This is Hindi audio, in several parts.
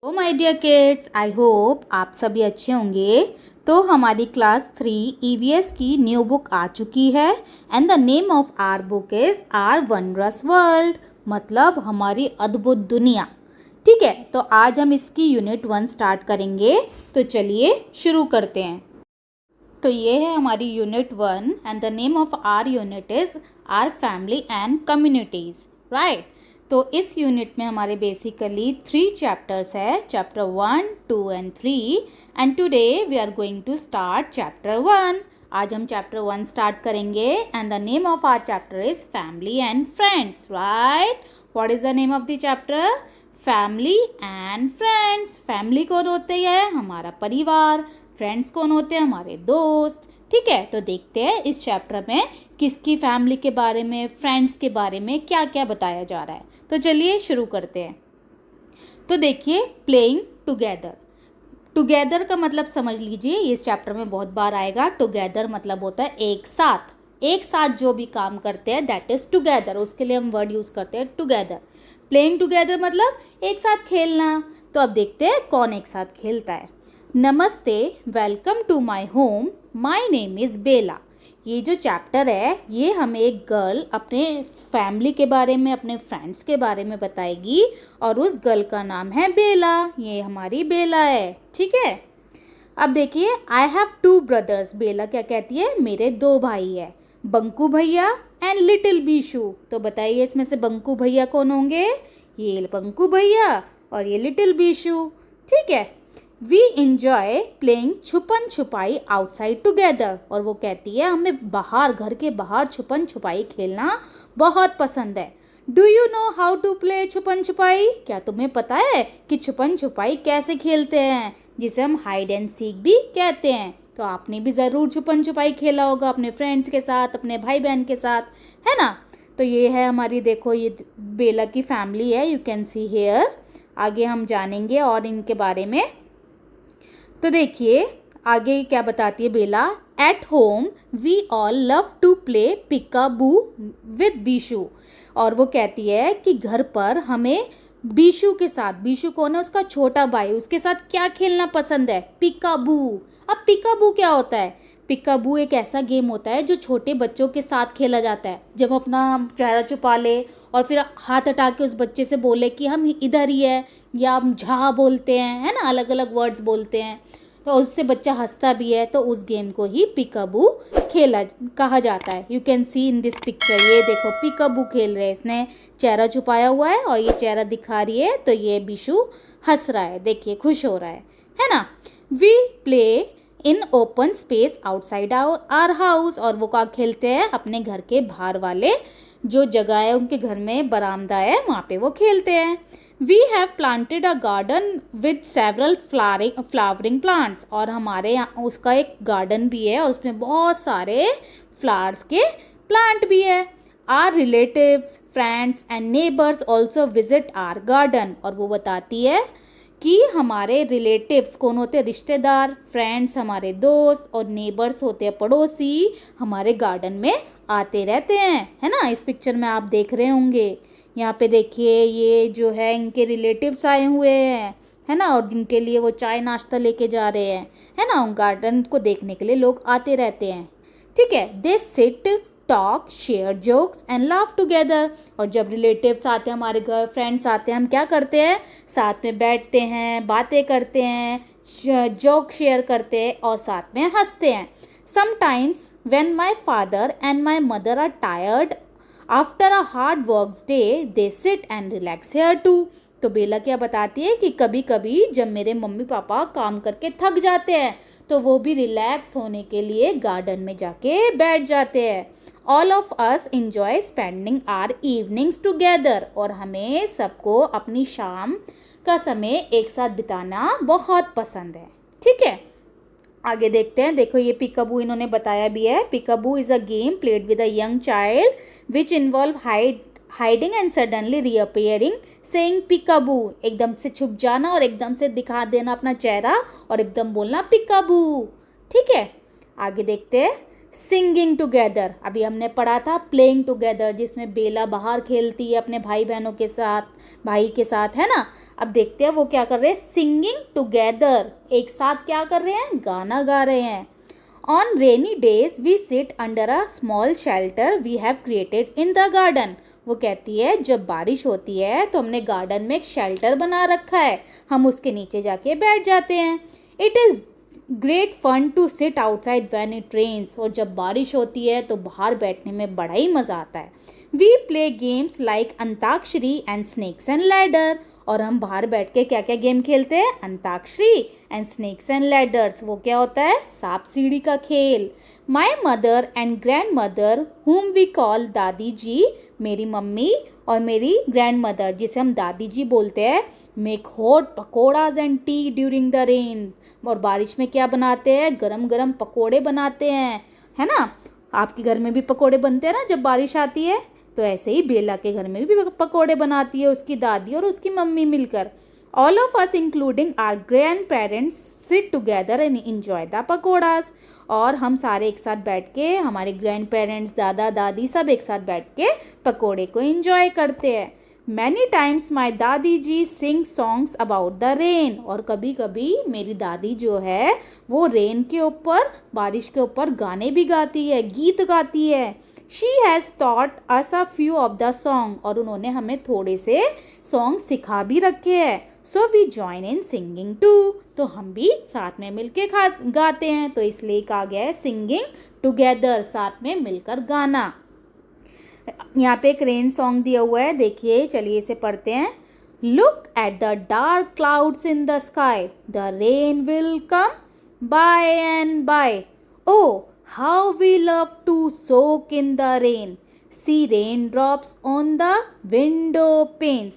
O my dear kids, I hope आप सभी अच्छे होंगे। तो हमारी क्लास 3 ईवीएस की न्यू बुक आ चुकी है and the name of our book is our wondrous world, मतलब हमारी अद्भुत दुनिया। ठीक है, तो आज हम इसकी यूनिट 1 स्टार्ट करेंगे। तो चलिए शुरू करते हैं। तो ये है हमारी unit 1 and the name of our unit is our family and communities, right. तो इस यूनिट में हमारे बेसिकली 3 चैप्टर्स है, chapter 1, 2 and 3 and today we are going to start chapter 1। आज हम चैप्टर 1 स्टार्ट करेंगे and the name of our chapter is family and friends, right. What is the name of the chapter? Family and friends. Family कौन होते हैं? हमारा परिवार। फ्रेंड्स कौन होते हैं? हमारे दोस्त। ठीक है, तो देखते हैं इस चैप्टर में किसकी फैमिली के बारे में, फ्रेंड्स के बारे में क्या क्या बताया जा रहा है। तो चलिए शुरू करते हैं। तो देखिए, प्लेइंग टुगेदर। टुगेदर का मतलब समझ लीजिए, इस चैप्टर में बहुत बार आएगा। टुगेदर मतलब होता है एक साथ, एक साथ जो भी काम करते हैं दैट इज़ टुगेदर। उसके लिए हम वर्ड यूज़ करते हैं टुगेदर। प्लेइंग टुगेदर मतलब एक साथ खेलना। तो अब देखते हैं कौन एक साथ खेलता है। नमस्ते, welcome to my home, my name is Bela. ये जो चैप्टर है ये हमें एक गर्ल अपने फैमिली के बारे में, अपने फ्रेंड्स के बारे में बताएगी और उस गर्ल का नाम है बेला। ये हमारी बेला है, ठीक है। अब देखिए, आई हैव 2 ब्रदर्स। बेला क्या कहती है? मेरे 2 भाई है, बंकू भैया एंड लिटिल बीशू। तो बताइए इसमें से बंकू भैया कौन होंगे? ये बंकू भैया और ये लिटिल बीशू, ठीक है। वी इंजॉय प्लेइंग छुपन छुपाई आउटसाइड टुगेदर। और वो कहती है हमें बाहर, घर के बाहर छुपन छुपाई खेलना बहुत पसंद है। Do you know how to play छुपन छुपाई? क्या तुम्हें पता है कि छुपन छुपाई कैसे खेलते हैं, जिसे हम हाइड एंड सीक भी कहते हैं। तो आपने भी ज़रूर छुपन छुपाई खेला होगा अपने फ्रेंड्स के साथ, अपने भाई बहन के साथ, है ना। तो ये है हमारी, देखो ये बेला की फैमिली है, यू कैन सी हेयर। आगे हम जानेंगे और इनके बारे में। तो देखिए आगे क्या बताती है Bela. At home we all love to play peekaboo with Bishu. और वो कहती है कि घर पर हमें बीशू के साथ, बीशू कौन है? उसका छोटा भाई, उसके साथ क्या खेलना पसंद है? पिकाबू। अब पिकाबू क्या होता है? पिकाबू एक ऐसा गेम होता है जो छोटे बच्चों के साथ खेला जाता है। जब अपना चेहरा छुपा ले और फिर हाथ हटा के उस बच्चे से बोले कि हम इधर ही है, या हम झा बोलते हैं, है ना, अलग अलग वर्ड्स बोलते हैं, तो उससे बच्चा हंसता भी है। तो उस गेम को ही पिकाबू खेला कहा जाता है। You can see in this picture, ये देखो पिकाबू खेल रहे हैं। इसने चेहरा छुपाया हुआ है और ये चेहरा दिखा रही है, तो ये बिशु हंस रहा है, देखिए खुश हो रहा है ना। We play in open space outside our house. और वो क्या खेलते हैं? अपने घर के बाहर वाले जो जगह है, उनके घर में बरामदा है, वहाँ पे वो खेलते हैं। We have planted a garden with several flowering plants. और हमारे यहाँ उसका एक गार्डन भी है और उसमें बहुत सारे फ्लावर्स के प्लांट भी है। Our relatives, friends and neighbours also visit our garden. और वो बताती है कि हमारे रिलेटिव्स कौन होते हैं? रिश्तेदार, फ्रेंड्स हमारे दोस्त, और नेबर्स होते हैं पड़ोसी, हमारे गार्डन में आते रहते हैं, है ना। इस पिक्चर में आप देख रहे होंगे, यहाँ पे देखिए ये जो है इनके रिलेटिव्स आए हुए हैं, है ना, और जिनके लिए वो चाय नाश्ता लेके जा रहे हैं, है ना। उन गार्डन को देखने के लिए लोग आते रहते हैं, ठीक है। They sit, talk, share jokes and laugh together. और जब रिलेटिव्स आते हैं, हमारे घर फ्रेंड्स आते हैं, हम क्या करते हैं? साथ में बैठते हैं, बातें करते हैं, जोक शेयर करते हैं और साथ में हंसते हैं। Sometimes when my father and my mother are tired after a hard works day they sit and relax here too. तो बेला क्या बताती है कि कभी कभी जब मेरे मम्मी पापा काम करके थक जाते हैं तो वो भी रिलैक्स होने के लिए गार्डन में जाके बैठ जाते हैं। All of us enjoy spending are evenings together. और हमें सबको अपनी शाम का समय एक साथ बिताना बहुत पसंद है, ठीक है। आगे देखते हैं। देखो ये पिकाबू इन्होंने बताया भी है। Peekaboo is a game played with a young child which involve hiding and suddenly reappearing saying peekaboo. एकदम से छुप जाना और एकदम से दिखा देना अपना चेहरा और एकदम बोलना पिकाबू, ठीक है। आगे देखते हैं। सिंगिंग टुगेदर, अभी हमने पढ़ा था प्लेइंग टुगेदर, जिसमें बेला बाहर खेलती है अपने भाई बहनों के साथ, भाई के साथ, है ना। अब देखते हैं वो क्या कर रहे हैं, सिंगिंग टुगेदर, एक साथ क्या कर रहे हैं, गाना गा रहे हैं। On rainy days we sit under a small shelter we have created in the garden. वो कहती है जब बारिश होती है तो हमने गार्डन में एक शेल्टर बना रखा है, हम उसके नीचे जाके बैठ जाते हैं। It is great fun to sit outside when it rains, और जब बारिश होती है तो बाहर बैठने में बड़ा ही मज़ा आता है। We play games like Antakshari and snakes and ladder, और हम बाहर बैठ के क्या क्या गेम खेलते हैं, Antakshari and snakes and ladders, वो क्या होता है, सांप सीढ़ी का खेल। My mother and grand mother whom we call dadi ji, मेरी मम्मी और मेरी ग्रैंड मदर जिसे हम दादी जी बोलते हैं, make hot pakoras and T during the rain, और बारिश में क्या बनाते हैं, गरम गरम पकोड़े बनाते हैं, है ना। आपके घर में भी पकोड़े बनते हैं ना जब बारिश आती है, तो ऐसे ही बेला के घर में भी पकोड़े बनाती है उसकी दादी और उसकी मम्मी मिलकर। All of us including our grand parents sit together and enjoy the pakoras, और हम सारे एक साथ बैठ के, हमारे ग्रैंड पेरेंट्स, दादा दादी सब एक साथ बैठ के पकोड़े को इंजॉय करते हैं। Many times my dadi ji sing songs about the rain, और कभी कभी मेरी दादी जो है वो रेन के ऊपर, बारिश के ऊपर गाने भी गाती है, गीत गाती है। She has taught us a few of the song, और उन्होंने हमें थोड़े से सॉन्ग सिखा भी रखे हैं। So we join in singing too, तो हम भी साथ में मिलके गाते हैं, तो इसलिए कहा गया है सिंगिंग टुगेदर, साथ में मिलकर गाना। यहाँ पे एक रेन सॉन्ग दिया हुआ है, देखिए, चलिए इसे पढ़ते हैं। Look at the dark clouds in the sky, the rain will come by and by, o how we love to soak in the rain, see raindrops on the window panes,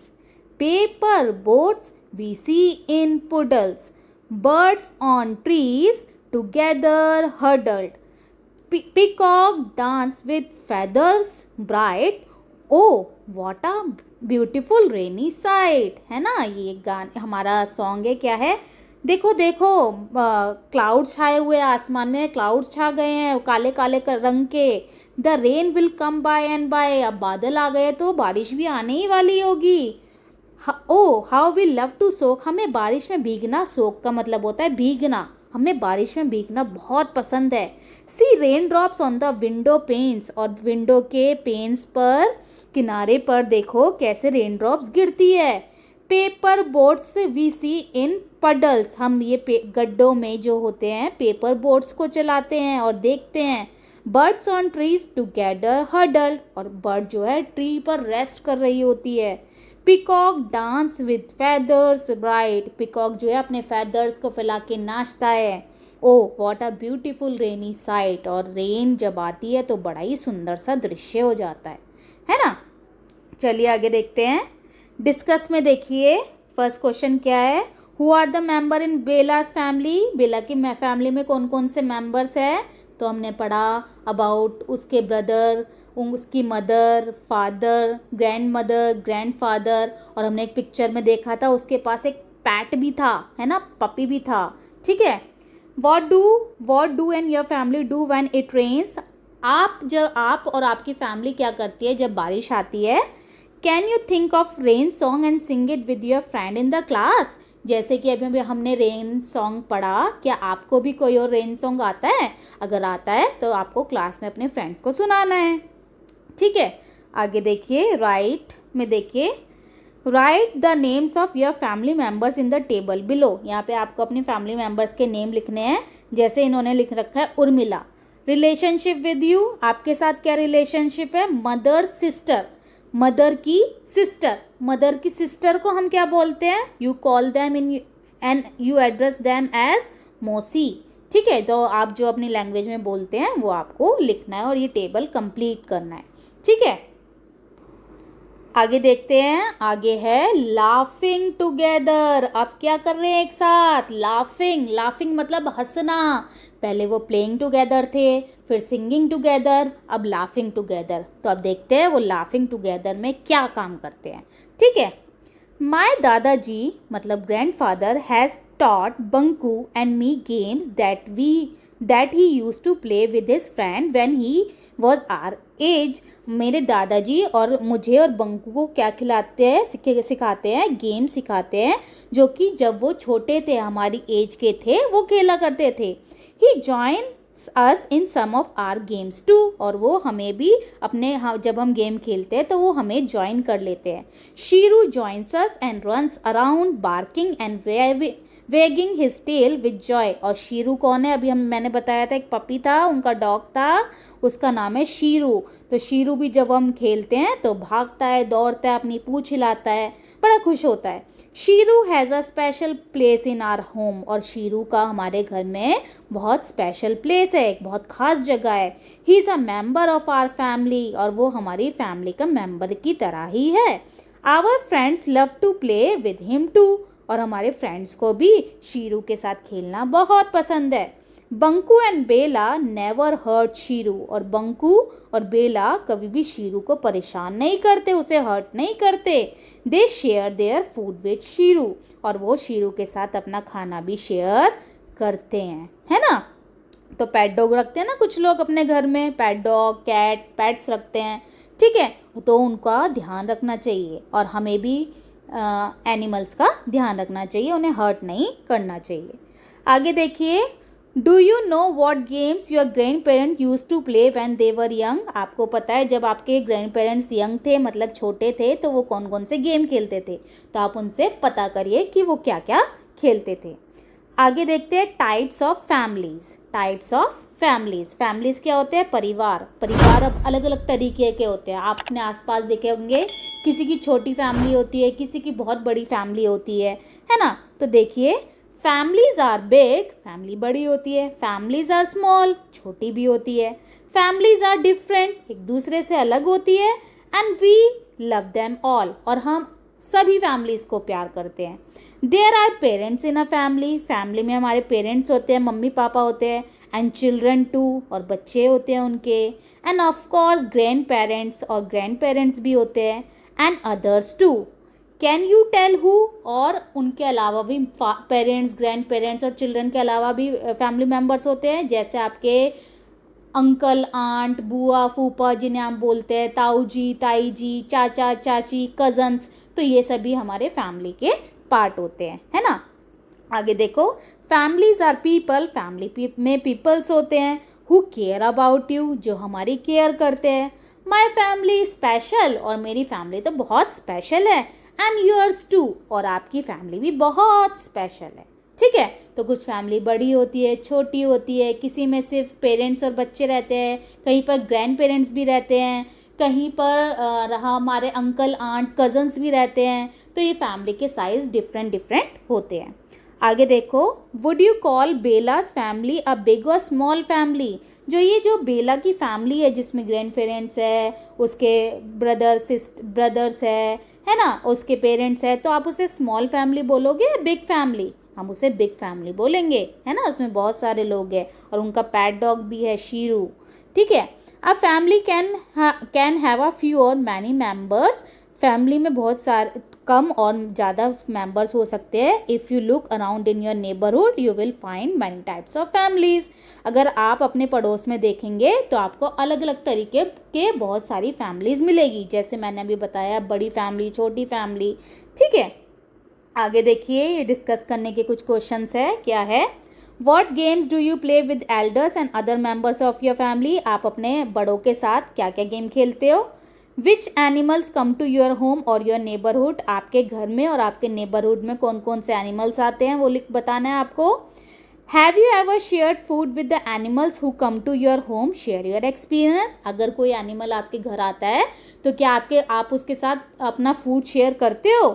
paper boats we see in puddles, birds on trees together huddled, peacock dance with feathers bright, oh what a beautiful rainy sight, है ना। ये गान हमारा सॉन्ग है, क्या है, देखो देखो, क्लाउड छाए हुए आसमान में, क्लाउड्स छा गए हैं काले काले रंग के। The rain will come by and by, अब बादल आ गए तो बारिश भी आने ही वाली होगी। Oh how we love to soak, हमें बारिश में भीगना, सोक का मतलब होता है भीगना, हमें बारिश में भीगना बहुत पसंद है। See rain drops on the window panes, और विंडो के पेन्स पर, किनारे पर देखो कैसे रेन ड्रॉप्स गिरती है। Paper boats we see in puddles, हम ये गड्ढों में जो होते हैं पेपर बोट्स को चलाते हैं और देखते हैं। Birds on trees together huddled, और बर्ड जो है ट्री पर रेस्ट कर रही होती है। Peacock dance with feathers bright, peacock जो है अपने फेदर्स को फैला के नाचता है। Oh what a beautiful rainy site, और रेन जब आती है तो बड़ा ही सुंदर सा दृश्य हो जाता है ना। चलिए आगे देखते हैं। डिस्कस में देखिए फर्स्ट क्वेश्चन क्या है, who are the member in Bela's family, Bela की फैमिली में कौन कौन से मेंबर्स हैं। तो हमने पढ़ा अबाउट उसके ब्रदर, उसकी mother, father, grand mother, grand father, और हमने एक पिक्चर में देखा था उसके पास एक पैट भी था, है ना, पपी भी था, ठीक है। What do and your family do when it rains, आप और आपकी फैमिली क्या करती है जब बारिश आती है। Can you think of rain song and sing it with your friend in the class, जैसे कि अभी हमने रेन सॉन्ग पढ़ा, क्या आपको भी कोई और रेन सॉन्ग आता है, अगर आता है तो आपको क्लास में अपने फ्रेंड्स को सुनाना है, ठीक है। आगे देखिए, राइट में देखिए, right the names of your family members in the table below, यहाँ पे आपको अपनी फैमिली मेम्बर्स के नेम लिखने हैं, जैसे इन्होंने लिख रखा है उर्मिला। रिलेशनशिप विद यू, आपके साथ क्या रिलेशनशिप है, मदर सिस्टर, मदर की सिस्टर को हम क्या बोलते हैं, you call them in and you address them as mausi, ठीक है। तो आप जो अपनी लैंग्वेज में बोलते हैं वो आपको लिखना है और ये टेबल कंप्लीट करना है, ठीक है। आगे देखते हैं, आगे है लाफिंग टुगेदर, अब क्या कर रहे हैं एक साथ, लाफिंग मतलब हंसना, पहले वो प्लेइंग टुगेदर थे, फिर सिंगिंग टुगेदर, अब लाफिंग टुगेदर। तो अब देखते हैं वो लाफिंग टुगेदर में क्या काम करते हैं, ठीक है। माई दादाजी मतलब grandfather has taught Bunku and me games that we that he use to play with his friend when he was our age. मेरे दादाजी और मुझे और बंकू को क्या खिलाते हैं, सिखाते हैं, गेम सिखाते हैं जो कि जब वो छोटे थे, हमारी एज के थे, वो खेला करते थे। He join us in some of our games too, और वो हमें भी अपने जब हम गेम खेलते हैं तो वो हमें ज्वाइन कर लेते हैं। Sheeru joins us and runs around barking and wagging his tail with joy. और शीरू कौन है? अभी मैंने बताया था एक पपी था, उनका डॉग था, उसका नाम है शीरू। तो शीरू भी जब हम खेलते हैं तो भागता है, दौड़ता है, अपनी पूंछ हिलाता है, बड़ा खुश होता है। Shiru has a special place in are home, और शीरू का हमारे घर में बहुत स्पेशल प्लेस है, एक बहुत ख़ास जगह है। He is a member of our family, और वो हमारी फैमिली का मेंबर की तरह ही है। Our friends love to play with him too, और हमारे फ्रेंड्स को भी शीरू के साथ खेलना बहुत पसंद है। Bunku and Bela never hurt Shiru, और बंकू और बेला कभी भी शीरू को परेशान नहीं करते, उसे हर्ट नहीं करते। They share their food with Shiru, और वो शीरू के साथ अपना खाना भी शेयर करते हैं, है ना। तो पेट डॉग रखते हैं ना कुछ लोग अपने घर में, पेट डॉग, कैट, पेट्स रखते हैं, ठीक है, तो उनका ध्यान रखना चाहिए, और हमें भी एनिमल्स का ध्यान रखना चाहिए, उन्हें हर्ट नहीं करना चाहिए। आगे देखिए, do you know what games your grand parent use to play when they were young. आपको पता है जब आपके ग्रैंड पेरेंट्स यंग थे, मतलब छोटे थे, तो वो कौन कौन से गेम खेलते थे, तो आप उनसे पता करिए कि वो क्या क्या खेलते थे। आगे देखते हैं types of families. Types of families, families क्या होते हैं? परिवार। परिवार अब अलग अलग तरीके के होते हैं, आप अपने आसपास देखे होंगे, किसी की छोटी फैमिली होती है, किसी की बहुत बड़ी फैमिली होती है ना। तो देखिए, फैमिलीज आर बिग, फैमिली बड़ी होती है, फैमिलीज आर स्मॉल, छोटी भी होती है, फैमिलीज आर डिफरेंट, एक दूसरे से अलग होती है, and we love them all, और हम सभी फैमिलीज को प्यार करते हैं। There are parents in a family, family में हमारे पेरेंट्स होते हैं, मम्मी पापा होते हैं, एंड चिल्ड्रन टू, और बच्चे होते हैं उनके, and of course grand parents, और ग्रैंड पेरेंट्स भी होते हैं, and others too. Can you tell who, और उनके अलावा भी पेरेंट्स, ग्रैंड पेरेंट्स और चिल्ड्रन के अलावा भी फैमिली मेम्बर्स होते हैं, जैसे आपके अंकल, आंट, बुआ, फूफा जिन्हें आप बोलते हैं, ताऊ जी, ताई जी, चाचा, चाची, कजन्स, तो ये सभी हमारे फैमिली के पार्ट होते हैं, है ना। आगे देखो, फैमिलीज आर पीपल, फैमिली में पीपल्स होते हैं, हु केयर अबाउट यू, जो हमारी केयर करते हैं। माई फैमिली स्पेशल, और मेरी फैमिली तो बहुत स्पेशल है, एंड योर्स टू, और आपकी फैमिली भी बहुत स्पेशल है, ठीक है। तो कुछ फैमिली बड़ी होती है, छोटी होती है, किसी में सिर्फ पेरेंट्स और बच्चे रहते हैं, कहीं पर ग्रैंड पेरेंट्स भी रहते हैं, कहीं पर रहा हमारे अंकल, आंट, कजन्स भी रहते हैं, तो ये फैमिली के साइज डिफरेंट डिफरेंट होते हैं। आगे देखो, would you call BelAZ family a big और स्मॉल फैमिली, जो बेला की फैमिली है जिसमें ग्रैंड पेरेंट्स है, उसके ब्रदर्स है ना, उसके पेरेंट्स है, तो आप उसे स्मॉल फैमिली बोलोगे या बिग फैमिली? हम उसे बिग फैमिली बोलेंगे, है ना, उसमें बहुत सारे लोग हैं, और उनका पैट डॉग भी है शीरू, ठीक है। A family can have a few और मैनी मेंबर्स, फैमिली में बहुत सारे, कम और ज़्यादा मेंबर्स हो सकते हैं। If you look around in your neighbourhood you will find many types of families, अगर आप अपने पड़ोस में देखेंगे तो आपको अलग अलग तरीके के बहुत सारी फैमिलीज़ मिलेगी, जैसे मैंने अभी बताया, बड़ी फैमिली, छोटी फैमिली, ठीक है। आगे देखिए, ये डिस्कस करने के कुछ क्वेश्चंस है, क्या है? What games do you play with elders and other members of your family, आप अपने बड़ों के साथ क्या क्या गेम खेलते हो? Which animals come to your home or your neighbourhood, आपके घर में और आपके नेबरहुड में कौन कौन से एनिमल्स आते हैं वो बताना है आपको। Have you ever shared food with the animals who come to your home, share your experience, अगर कोई एनिमल आपके घर आता है तो क्या आप उसके साथ अपना फूड शेयर करते हो?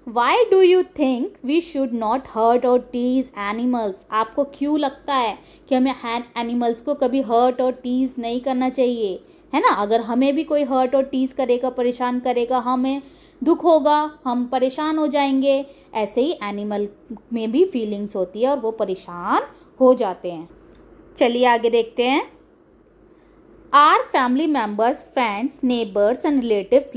Why do you think we should not hurt or tease animals, आपको क्यों लगता है कि हमें एनिमल्स को कभी हर्ट और टीज नहीं करना चाहिए, है ना। अगर हमें भी कोई हर्ट और टीज करेगा, परेशान करेगा, हमें दुख होगा, हम परेशान हो जाएंगे, ऐसे ही एनिमल में भी फीलिंग्स होती है और वो परेशान हो जाते हैं। चलिए आगे देखते हैं। Our family members, friends, neighbours and relatives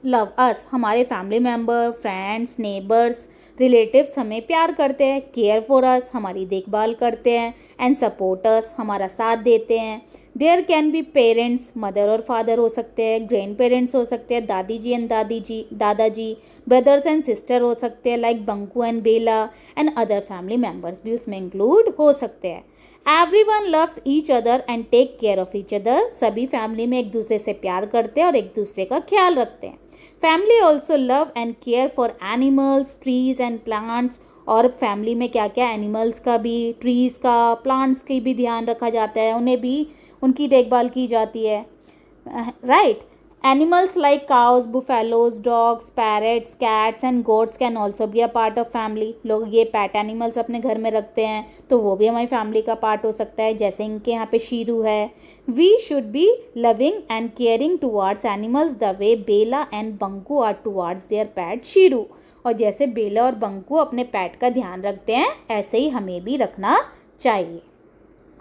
love us, हमारे family member, friends, neighbours, relatives हमें प्यार करते हैं, केयर फॉर अस, हमारी देखभाल करते हैं, एंड सपोर्ट अस, हमारा साथ देते हैं। There can be parents, mother और फादर हो सकते हैं, ग्रैंड पेरेंट्स हो सकते हैं, dadi ji and dadaji, brothers and sister हो सकते हैं like Bunku and Bela, and other family members भी उसमें इंक्लूड हो सकते हैं। Everyone loves each other and take care of each other, सभी फैमिली में एक दूसरे से प्यार करते हैं और एक दूसरे का ख्याल रखते हैं। Family also love and care for animals, trees and plants, और फैमिली में क्या क्या एनिमल्स का भी, ट्रीज़ का, प्लांट्स की भी ध्यान रखा जाता है, उन्हें भी उनकी देखभाल की जाती है, right. Animals like cows, buffaloes, dogs, parrots, cats and goats can also be a part of family. लोग ये पैट एनिमल्स अपने घर में रखते हैं तो वो भी हमारी फैमिली का पार्ट हो सकता है, जैसे इनके यहाँ पे शीरू है। We should be loving and caring towards animals the way Bela and Bunku are towards their pet Shiru, और जैसे बेला और बंकू अपने पैट का ध्यान रखते हैं ऐसे ही हमें भी रखना चाहिए।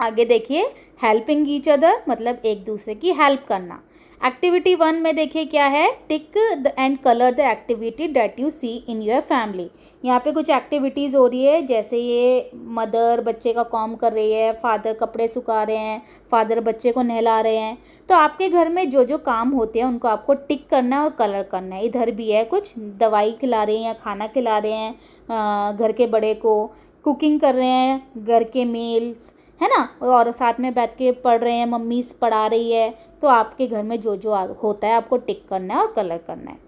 आगे देखिए, हेल्पिंग ईच अदर मतलब एक दूसरे की हेल्प करना। एक्टिविटी 1 में देखिए क्या है, tick and colour the activity that you see in your family. यहाँ पे कुछ एक्टिविटीज़ हो रही है, जैसे ये मदर बच्चे का काम कर रही है, फादर कपड़े सुखा रहे हैं, फादर बच्चे को नहला रहे हैं। तो आपके घर में जो जो काम होते हैं उनको आपको टिक करना है और कलर करना है। इधर भी है, कुछ दवाई खिला रहे हैं या खाना खिला रहे हैं घर के बड़े को, कुकिंग कर रहे हैं घर के मील्स, है ना, और साथ में बैठ के पढ़ रहे हैं, मम्मी पढ़ा रही है। तो आपके घर में जो जो होता है आपको टिक करना है और कलर करना है।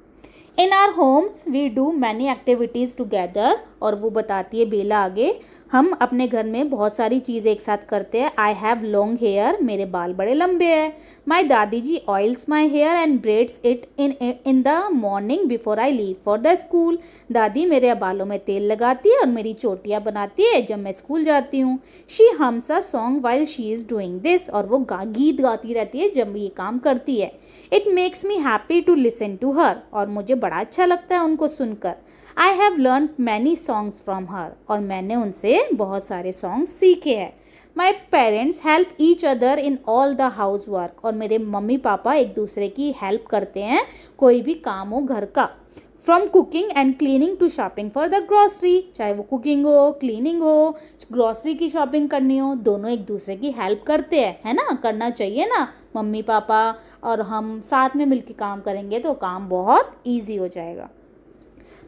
In our homes we do many activities together, और वो बताती है बेला आगे, हम अपने घर में बहुत सारी चीज़ें एक साथ करते हैं। आई हैव लॉन्ग हेयर, मेरे बाल बड़े लंबे हैं। My dadi ji oils my hair and braids it in the morning before I leave for the school. दादी मेरे बालों में तेल लगाती है और मेरी चोटियाँ बनाती है जब मैं स्कूल जाती हूँ। She hums a song while she is doing this, और वो गीत गाती रहती है जब ये काम करती है। It makes me happy to listen to her, और मुझे बड़ा अच्छा लगता है उनको सुनकर। I have learn many songs from her, और मैंने उनसे बहुत सारे सॉन्ग्स सीखे हैं। My parents help each other in all the house work, और मेरे मम्मी पापा एक दूसरे की हेल्प करते हैं कोई भी काम हो घर का। From cooking and cleaning to shopping for the grocery, चाहे वो कुकिंग हो, क्लीनिंग हो, ग्रॉसरी की शॉपिंग करनी हो, दोनों एक दूसरे की हेल्प करते हैं, है ना, करना चाहिए ना। मम्मी पापा और हम साथ में मिलकर काम करेंगे तो काम बहुत ईजी हो जाएगा।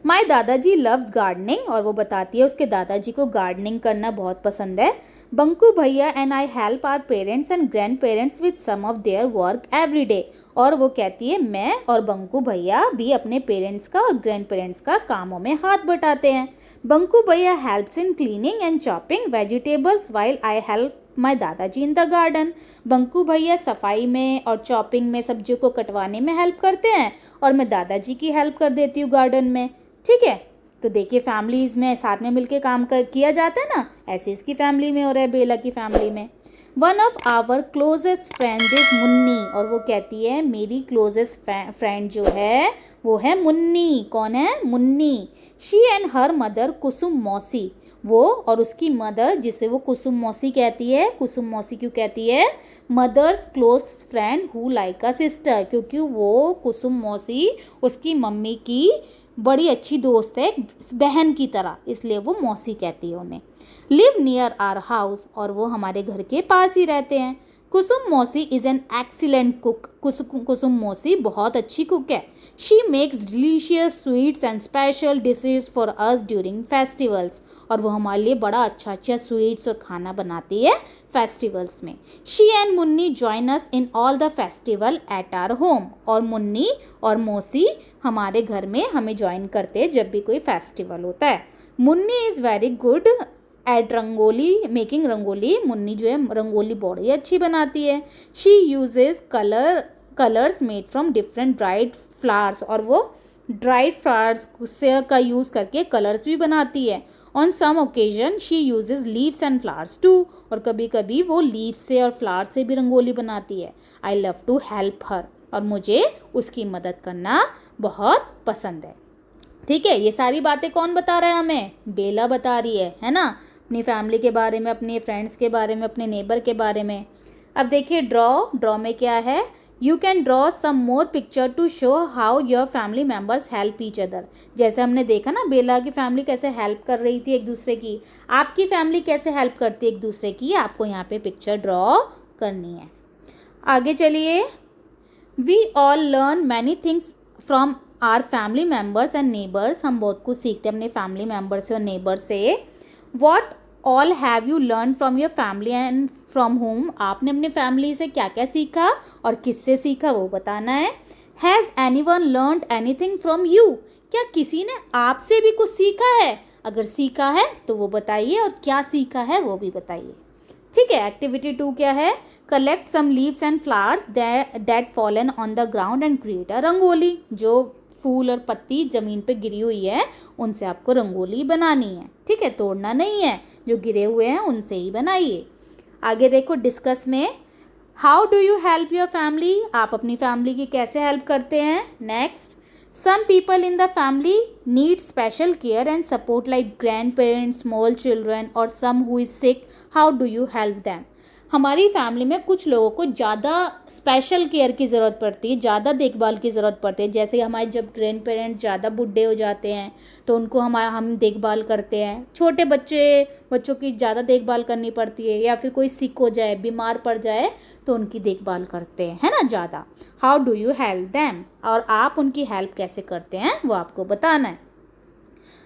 माई दादाजी लव्स गार्डनिंग, और वो बताती है उसके दादाजी को गार्डनिंग करना बहुत पसंद है। Bunku bhaiya and I help our parents and grand parents with some of their work every day, और वो कहती है मैं और बंकू भैया भी अपने पेरेंट्स का और ग्रैंड पेरेंट्स का कामों में हाथ बटाते हैं। बंकू भैया helps in cleaning and chopping vegetables while I help my दादाजी इन द गार्डन। बंकू भैया सफाई में और चॉपिंग में, सब्जियों को कटवाने में हेल्प करते हैं, और मैं दादाजी की हेल्प कर देती हूँ गार्डन में। ठीक है, तो देखिए फैमिलीज़ में साथ में मिलके काम किया जाता है ना, ऐसे इसकी फैमिली में हो रहा है, बेला की फैमिली में। One of our closest friend is Munni, और वो कहती है मेरी क्लोजेस्ट फ्रेंड जो है वो है मुन्नी। कौन है? Munni. She and her mother Kusum mausi, वो और उसकी मदर जिसे वो कुसुम मौसी कहती है। कुसुम मौसी क्यों कहती है? Mothers close friend who like a sister, क्योंकि वो कुसुम मौसी उसकी मम्मी की बड़ी अच्छी दोस्त है, बहन की तरह, इसलिए वो मौसी कहती है उन्हें। लिव नियर आवर हाउस, और वो हमारे घर के पास ही रहते हैं। कुसुम मौसी इज़ एन एक्सीलेंट कुक, कुसुम मौसी बहुत अच्छी कुक है। She makes delicious sweets and special dishes for us during festivals, और वो हमारे लिए बड़ा अच्छा अच्छा स्वीट्स और खाना बनाती है फेस्टिवल्स में। She and Munni join us in all the festival at our home, और मुन्नी और मौसी हमारे घर में हमें ज्वाइन करते हैं जब भी कोई फेस्टिवल होता है। Munni is very good at rangoli, making rangoli. Munni जो है रंगोली बड़ी अच्छी बनाती है। She uses colours made from different dried flowers, और वो ड्राइड फ्लावर्स से का यूज़ करके कलर्स भी बनाती है। On some occasion she uses leaves and flowers too, और कभी कभी वो लीव्स से और फ्लावर्स से भी रंगोली बनाती है। I love to help her, और मुझे उसकी मदद करना बहुत पसंद है। ठीक है, ये सारी बातें कौन बता रहा है हमें? बेला बता रही है ना, अपनी फैमिली के बारे में, अपने फ्रेंड्स के बारे में, अपने नेबर के बारे में। अब देखिए ड्रॉ में क्या है, you can draw some more picture to show how your family members help each other. जैसे हमने देखा ना बेला की फैमिली कैसे हेल्प कर रही थी एक दूसरे की, आपकी फैमिली कैसे हेल्प करती है एक दूसरे की, आपको यहाँ पे पिक्चर ड्रॉ करनी है। आगे चलिए, we all learn many things from our family members and neighbours. हम बहुत कुछ सीखते हैं अपने फैमिली मेम्बर से और नेबर से। What all have you learn from your family and from home. आपने अपने फैमिली से क्या क्या सीखा और किससे सीखा वो बताना है। Has any one learn anything from you. क्या किसी ने आपसे भी कुछ सीखा है? अगर सीखा है तो वो बताइए और क्या सीखा है वो भी बताइए। ठीक है, एक्टिविटी 2 क्या है? Collect some leaves and flowers that fallen on the ground and create a rangoli. जो फूल और पत्ती ज़मीन पे गिरी हुई है उनसे आपको रंगोली बनानी है। ठीक है, तोड़ना नहीं है, जो गिरे हुए हैं उनसे ही बनाइए। आगे देखो डिस्कस में, how do you help your family. आप अपनी फैमिली की कैसे हेल्प करते हैं। Next, some people in the family need special care and support like grand parents, small children और some who is sick, how do you help them. हमारी फैमिली में कुछ लोगों को ज़्यादा स्पेशल केयर की ज़रूरत पड़ती है, ज़्यादा देखभाल की ज़रूरत पड़ती है। जैसे हमारे जब ग्रैंड पेरेंट्स ज़्यादा बूढ़े हो जाते हैं तो उनको हम देखभाल करते हैं। छोटे बच्चों की ज़्यादा देखभाल करनी पड़ती है, या फिर कोई सिक हो जाए, बीमार पड़ जाए तो उनकी देखभाल करते हैं, है ना, ज़्यादा। How do you help them, और आप उनकी हेल्प कैसे करते हैं वो आपको बताना है।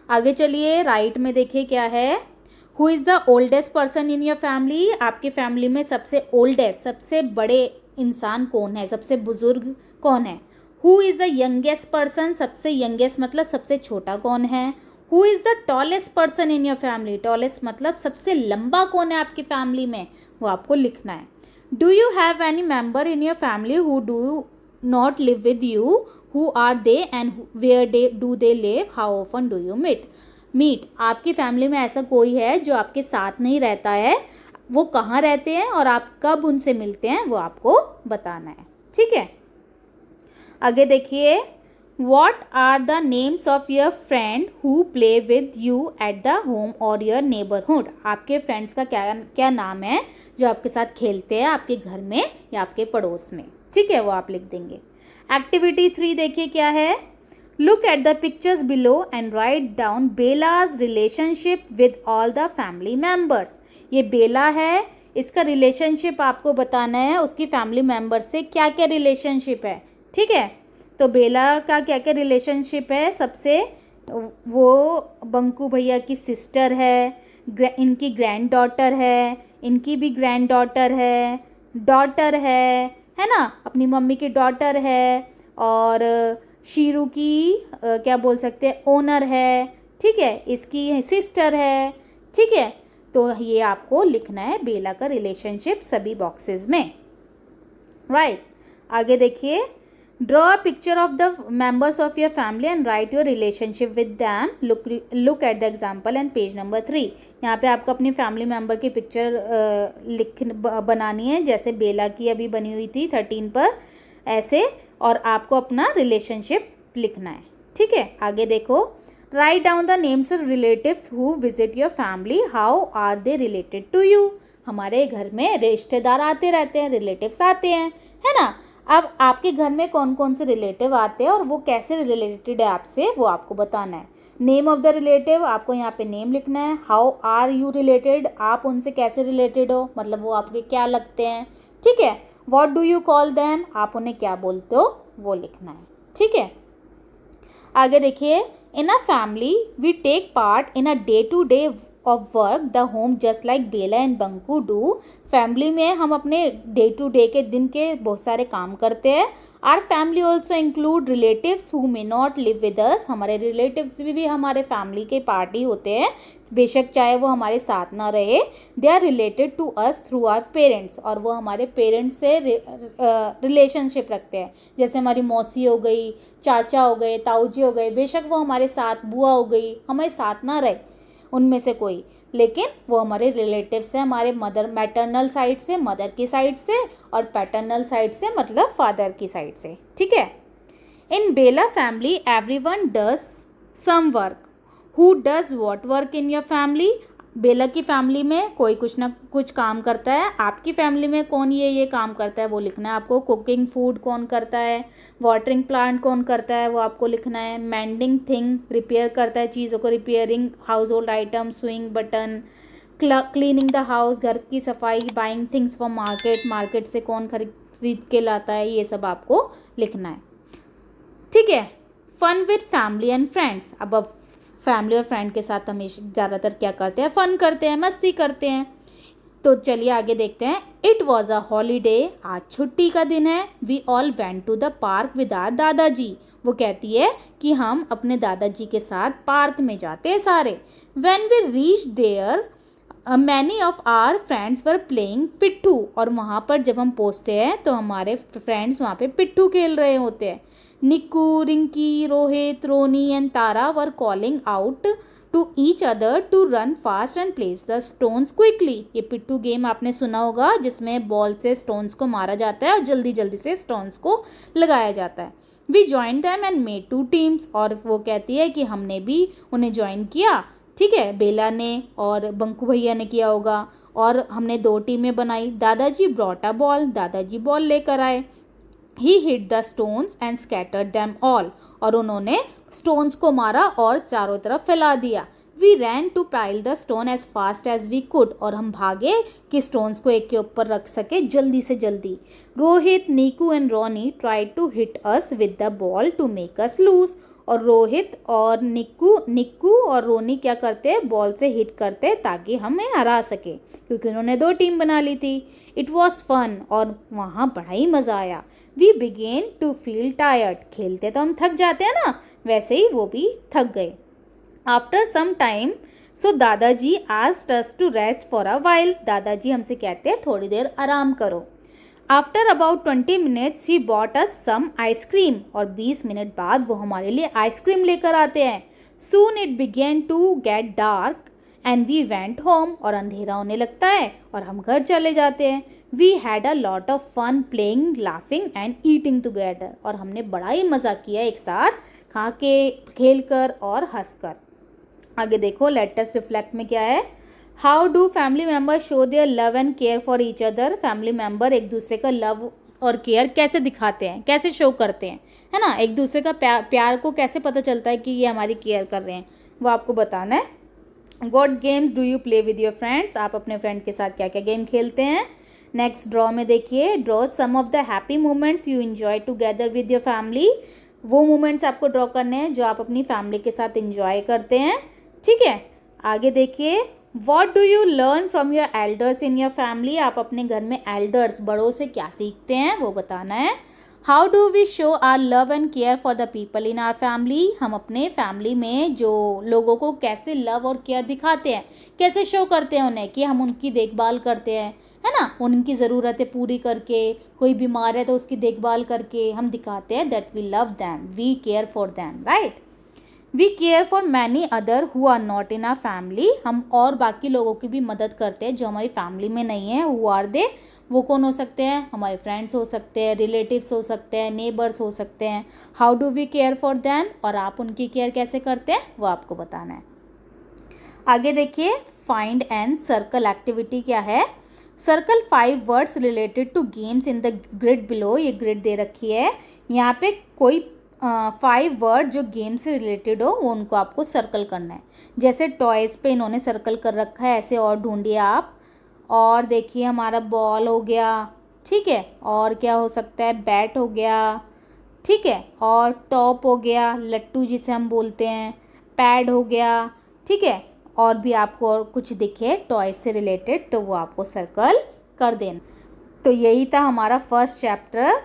आगे चलिए, राइट में देखिए क्या है। Who is the oldest person in your family. आपकी फैमिली में सबसे ओल्डेस्ट, सबसे बड़े इंसान कौन है, सबसे बुजुर्ग कौन है। Who is the youngest person, सबसे यंगेस्ट मतलब सबसे छोटा कौन है। Who is the tallest person in your family, tallest मतलब सबसे लंबा कौन है आपकी फैमिली में, वो आपको लिखना है। Do you have any member in your family who do not live with you, who are they and where do they live, how often do you meet. आपकी फैमिली में ऐसा कोई है जो आपके साथ नहीं रहता है, वो कहाँ रहते हैं और आप कब उनसे मिलते हैं वो आपको बताना है। ठीक है, आगे देखिए, what are the names of your friend who play with you at the home or your neighbourhood. आपके फ्रेंड्स का क्या क्या नाम है जो आपके साथ खेलते हैं आपके घर में या आपके पड़ोस में। ठीक है, वो आप लिख देंगे। एक्टिविटी 3 देखिए क्या है। Look at the pictures below and write down Bela's relationship with all the family members. ये बेला है, इसका रिलेशनशिप आपको बताना है, उसकी फैमिली मेम्बर से क्या क्या रिलेशनशिप है। ठीक है, तो बेला का क्या क्या रिलेशनशिप है। सबसे वो बंकू भैया की सिस्टर है, इनकी ग्रैंड डॉटर है, इनकी भी ग्रैंड डॉटर है ना, अपनी मम्मी की डॉटर है, और शीरू की क्या बोल सकते हैं, ओनर है। ठीक है, इसकी सिस्टर है। ठीक है, तो ये आपको लिखना है बेला का रिलेशनशिप सभी बॉक्सेस में। राइट, आगे देखिए, draw a picture of the members of your family and right your relationship with them. Look at the example and page number 3। यहाँ पे आपको अपनी फैमिली मेम्बर की पिक्चर बनानी है, जैसे बेला की अभी बनी हुई थी 13 पर ऐसे, और आपको अपना रिलेशनशिप लिखना है। ठीक है, आगे देखो, write down the names of relatives who visit your family, how are they related to you. हमारे घर में रिश्तेदार आते रहते हैं, रिलेटिव्स आते हैं, है ना। अब आपके घर में कौन कौन से रिलेटिव आते हैं और वो कैसे रिलेटेड है आपसे, वो आपको बताना है। नेम ऑफ द रिलेटिव, आपको यहाँ पे नेम लिखना है। हाउ आर यू रिलेटेड, आप उनसे कैसे रिलेटेड हो, मतलब वो आपके क्या लगते हैं। ठीक है, what do you call them, आप उन्हें क्या बोलते हो वो लिखना है। ठीक है, आगे देखिए, in a family we take part in a day to day of work the home just like Bela and Bunku do. Family में हम अपने डे टू डे के दिन के बहुत सारे काम करते हैं। Our family also include relatives who may not live with us. हमारे रिलेटिव्स भी हमारे फैमिली के पार्ट ही होते हैं, बेशक चाहे वो हमारे साथ ना रहे। They are related to us through our parents, और वो हमारे पेरेंट्स से रिलेशनशिप रखते हैं। जैसे हमारी मौसी हो गई, चाचा हो गए, ताऊ जी हो गए, बेशक वो हमारे साथ, बुआ हो गई, हमारे साथ ना रहे उनमें से कोई, लेकिन वो हमारे रिलेटिव्स हैं, हमारे मैटरनल साइड से, मदर की साइड से, और पैटर्नल साइड से मतलब फादर की साइड से। ठीक है, in Bela family everyone does some work. Who does what work in your family. Bela की फैमिली में कोई कुछ ना कुछ काम करता है, आपकी फैमिली में कौन ये काम करता है वो लिखना है आपको। कुकिंग फूड कौन करता है, वाटरिंग प्लांट कौन करता है वो आपको लिखना है। मेंडिंग थिंग रिपेयर करता है चीज़ों को, repairing house hold item, swing button, cleaning the house घर की सफाई, buying things from market market से कौन खरीद के लाता है, ये सब आपको लिखना है। ठीक है। Fun with family and friends, अब फैमिली और फ्रेंड के साथ हमेशा ज़्यादातर क्या करते हैं, फन करते हैं, मस्ती करते हैं। तो चलिए आगे देखते हैं। इट वॉज अ हॉलीडे, आज छुट्टी का दिन है। We all went to the park with our Dadaji, वो कहती है कि हम अपने दादाजी के साथ पार्क में जाते हैं सारे। When we reach there many of our friends were playing pitthu, और वहाँ पर जब हम पहुँचते हैं तो हमारे फ्रेंड्स वहाँ पे पिट्ठू खेल रहे होते हैं। Nikku, Rinki, Rohit, Roni and Tara were calling out to each other to run fast and place the stones quickly. ये पिट्ठू गेम आपने सुना होगा जिसमें बॉल से स्टोन्स को मारा जाता है और जल्दी जल्दी से स्टोन्स को लगाया जाता है। We join them and made 2 teams, और वो कहती है कि हमने भी उन्हें ज्वाइन किया। ठीक है, बेला ने और बंकू भैया ने किया होगा, और हमने 2 टीमें बनाई। दादाजी ब्रॉट अ बॉल, दादाजी बॉल लेकर आए। He hit the stones and scattered them all, और उन्होंने स्टोन्स को मारा और चारों तरफ फैला दिया। We ran to pile the stone as fast as we could, और हम भागे कि स्टोन्स को एक के ऊपर रख सके जल्दी से जल्दी। Rohit, Neeku and Roni tried to hit us with the ball to make us lose, और रोहित और निक्कू और रोनी क्या करते, बॉल से हिट करते ताकि हमें हरा सके, क्योंकि उन्होंने 2 टीम बना ली थी। इट वॉज फन, और वहाँ बड़ा ही मज़ा आया। We began to feel tired, खेलते तो हम थक जाते हैं ना, वैसे ही वो भी थक गए। After some time so dadaji asked us to rest for a while, दादाजी हमसे कहते हैं थोड़ी देर आराम करो। आफ्टर अबाउट 20 मिनट्स ही बॉट अस सम आइसक्रीम, और 20 मिनट बाद वो हमारे लिए आइसक्रीम लेकर आते हैं। Soon it began to get dark and we went home, और अंधेरा होने लगता है और हम घर चले जाते हैं। We had a lot of fun playing, laughing and eating together, और हमने बड़ा ही मज़ा किया एक साथ खा के, खेल कर और हंस कर। आगे देखो, लेट अस रिफ्लेक्ट में क्या है। How do family member show their love and care for each other, family member एक दूसरे का लव और केयर कैसे दिखाते हैं, कैसे शो करते हैं, है ना, एक दूसरे का प्यार को कैसे पता चलता है कि ये हमारी केयर कर रहे हैं, वो आपको बताना है। What games do you play with your friends, आप अपने फ्रेंड के साथ क्या क्या गेम खेलते हैं। नेक्स्ट ड्रॉ में देखिए, draw some of the happy moments you enjoy together with your family, वो मोमेंट्स आपको ड्रॉ करने हैं जो आप अपनी फैमिली के साथ एंजॉय करते हैं। ठीक है, आगे देखिए, what do you learn from your elders in your family, आप अपने घर में एल्डर्स बड़ों से क्या सीखते हैं वो बताना है। How do we show our love and care for the people in our family, हम अपने फैमिली में जो लोगों को कैसे लव और केयर दिखाते हैं, कैसे शो करते हैं उन्हें कि हम उनकी देखभाल करते हैं, है ना, उनकी ज़रूरतें पूरी करके, कोई बीमार है तो उसकी देखभाल करके हम दिखाते हैं that we love them, we care for them, right. We care for many other who are not in our family, हम और बाकी लोगों की भी मदद करते हैं जो हमारी फैमिली में नहीं है। हु आर दे, वो कौन हो सकते हैं, हमारे फ्रेंड्स हो सकते हैं, रिलेटिव्स हो सकते हैं, नेबर्स हो सकते हैं। How do we care for them, और आप उनकी केयर कैसे करते हैं वो आपको बताना है। आगे देखिए, फाइंड एंड सर्कल एक्टिविटी क्या है। Circle 5 words related to games in the grid below, ये ग्रिड दे रखी है, यहाँ पे कोई 5 वर्ड जो गेम से रिलेटेड हो वो उनको आपको सर्कल करना है। जैसे टॉयज़ पे इन्होंने सर्कल कर रखा है, ऐसे और ढूंढिए आप। और देखिए, हमारा बॉल हो गया, ठीक है, और क्या हो सकता है, बैट हो गया, ठीक है, और टॉप हो गया, लट्टू जिसे हम बोलते हैं, पैड हो गया, ठीक है, और भी आपको और कुछ दिखे टॉय से रिलेटेड तो वो आपको सर्कल कर देना। तो यही था हमारा first chapter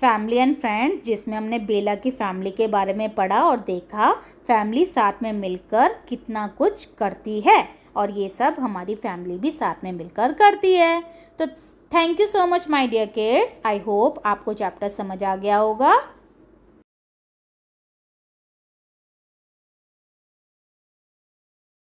family and friends, जिसमें हमने बेला की फैमिली के बारे में पढ़ा और देखा फैमिली साथ में मिलकर कितना कुछ करती है, और ये सब हमारी फैमिली भी साथ में मिलकर करती है। तो thank you so much my dear kids, I hope आपको चैप्टर समझ आ गया होगा।